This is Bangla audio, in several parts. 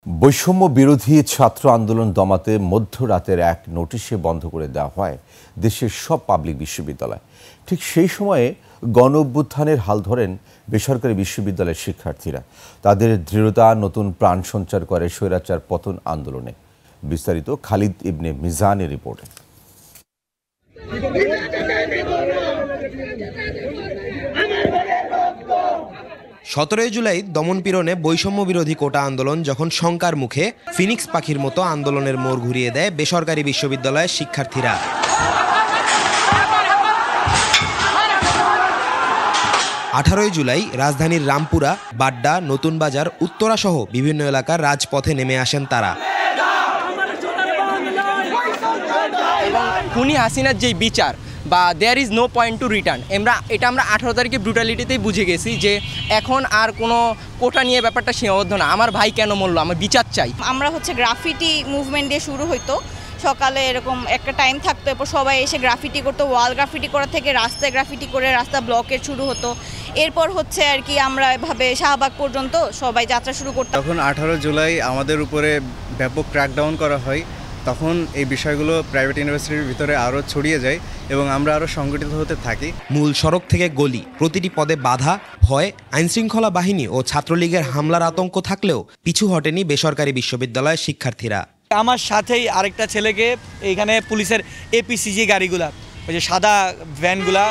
বৈষম্য বিরোধী ছাত্র আন্দোলন দমাতে মধ্যরাতের এক নোটিশে বন্ধ করে দেওয়া হয় দেশের সব পাবলিক বিশ্ববিদ্যালয়। ঠিক সেই সময়ে গণ অভ্যুত্থানের হাল ধরেন বেসরকারি বিশ্ববিদ্যালয়ের শিক্ষার্থীরা। তাদের দৃঢ়তা নতুন প্রাণ সঞ্চার করে স্বৈরাচার পতন আন্দোলনে। বিস্তারিত খালিদ ইবনে মিজানের রিপোর্টে। 17 জুলাই দমনপীড়নে বৈষম্য বিরোধী কোটা আন্দোলন যখন শঙ্কার মুখে, ফিনিক্স পাখির মতো আন্দোলনের মোড় ঘুরিয়ে দেয় বেসরকারি বিশ্ববিদ্যালয়ের শিক্ষার্থীরা। 18 জুলাই রাজধানীর রামপুরা, বাড্ডা, নতুন বাজার, উত্তরা সহ বিভিন্ন এলাকার রাজপথে নেমে আসেন তারা। খুনি হাসিনার যেই বিচার বা there is no point to return, আমরা 18 তারিখে ব্রুটালিটিতেই বুঝে গেছি যে এখন আর কোনো কোটা নিয়ে ব্যাপারটা সীমাবদ্ধ না। আমার ভাই কেন মরলো, আমার বিচার চাই। আমরা গ্রাফিটি মুভমেন্ট দিয়ে শুরু হইতো, সকালে এরকম একটা টাইম থাকতো, এরপর সবাই এসে গ্রাফিটি করতো। ওয়াল গ্রাফিটি করা থেকে রাস্তায় গ্রাফিটি করে রাস্তা ব্লকের শুরু হতো। এরপর আর কি আমরা এভাবে শাহবাগ পর্যন্ত সবাই যাত্রা শুরু করতাম। তখন 18 জুলাই আমাদের উপরে ব্যাপক ক্র্যাকডাউন করা হয়। তখন এই বিষয়গুলো প্রাইভেট ইউনিভার্সিটির ভিতরে আরও ছড়িয়ে যায় এবং আমরা আরও সংগঠিত হতে থাকি। মূল সড়ক থেকে গলি, প্রতিটি পদে বাধা, ভয়, আইনশৃঙ্খলা বাহিনী ও ছাত্রলীগের হামলার আতঙ্ক থাকলেও পিছু হটেনি বেসরকারি বিশ্ববিদ্যালয়ের শিক্ষার্থীরা। আমার সাথেই আরেকটা ছেলেকে এইখানে পুলিশের এপিসিজি গাড়িগুলা, ওই যে সাদা ভ্যানগুলা,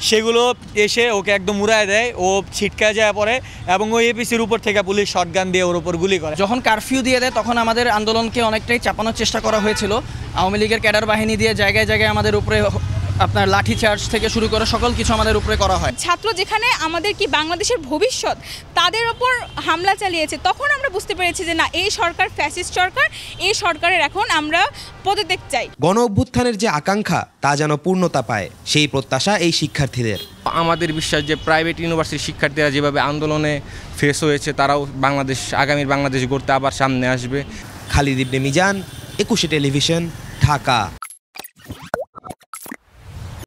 সেগুলো এসে ওকে একদম উড়ায় দেয়, ও ছিটকায় যায় পরে, এবং ওই এপিসির উপর থেকে পুলিশ শটগান দিয়ে ওর উপর গুলি করে। যখন কারফিউ দিয়ে দেয় তখন আমাদের আন্দোলনকে অনেকটাই চাপানোর চেষ্টা করা হয়েছিল। আওয়ামী লীগের ক্যাডার বাহিনী দিয়ে জায়গায় জায়গায় আমাদের উপরে আপনার লাঠি চার্জ থেকে শুরু করে সকল কিছু আমাদের উপরে করা হয়। ছাত্র যেখানে আমাদের কি বাংলাদেশের ভবিষ্যৎ, তাদের ওপর হামলা চালিয়েছে, তখন আমরা বুঝতে পেরেছি যে না, এই সরকার ফ্যাসিস্ট সরকার, এই সরকারের এখন আমরা পদত্যাগ চাই। গণ অভ্যুত্থানের যে আকাঙ্ক্ষা তা যেন পূর্ণতা পায়, সেই প্রত্যাশা এই শিক্ষার্থীদের। আমাদের বিশ্বাস যে প্রাইভেট ইউনিভার্সিটির শিক্ষার্থীরা যেভাবে আন্দোলনে ফেস হয়েছে, তারাও আগামীর বাংলাদেশ গড়তে আবার সামনে আসবে। খালিদ ইবনে মিজান, 21 টেলিভিশন, ঢাকা।